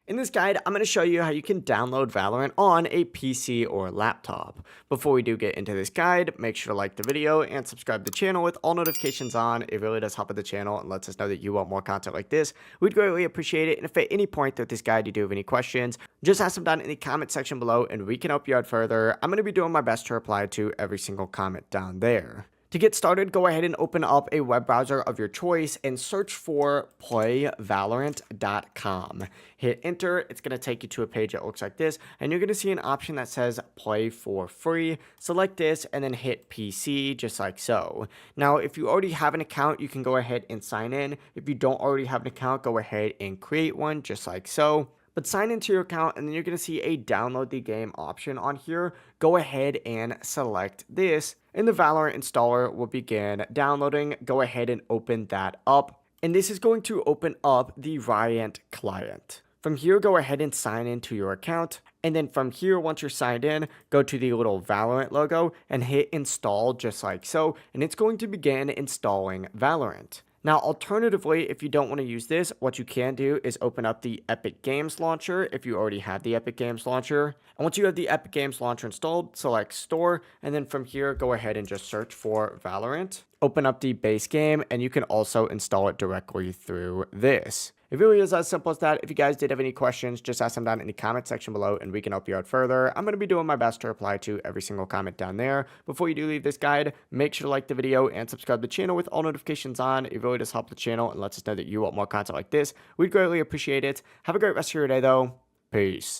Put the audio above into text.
In this guide, I'm going to show you how you can download Valorant on a PC or laptop. Before we do get into this guide, make sure to like the video and subscribe to the channel with all notifications on. It really does help with the channel and lets us know that you want more content like this. We'd greatly appreciate it. And if at any point throughout this guide you do have any questions, just ask them down in the comment section below and we can help you out further. I'm going to be doing my best to reply to every single comment down there. To get started, go ahead and open up a web browser of your choice and search for playvalorant.com. Hit enter. It's going to take you to a page that looks like this, and you're going to see an option that says play for free. Select this and then hit PC just like so. Now, if you already have an account, you can go ahead and sign in. If you don't already have an account, go ahead and create one just like so. But sign into your account and then you're going to see a download the game option on here. Go ahead and select this and the Valorant installer will begin downloading. Go ahead and open that up. And this is going to open up the Riot client. From here, go ahead and sign into your account. And then from here, once you're signed in, go to the little Valorant logo and hit install just like so. And it's going to begin installing Valorant. Now, alternatively, if you don't want to use this, what you can do is open up the Epic Games Launcher if you already have the Epic Games Launcher. And once you have the Epic Games Launcher installed, select Store, and then from here, go ahead and just search for Valorant. Open up the base game, and you can also install it directly through this. It really is as simple as that. If you guys did have any questions, just ask them down in the comment section below and we can help you out further. I'm going to be doing my best to reply to every single comment down there. Before you do leave this guide, make sure to like the video and subscribe to the channel with all notifications on. It really does help the channel and lets us know that you want more content like this. We'd greatly appreciate it. Have a great rest of your day though. Peace.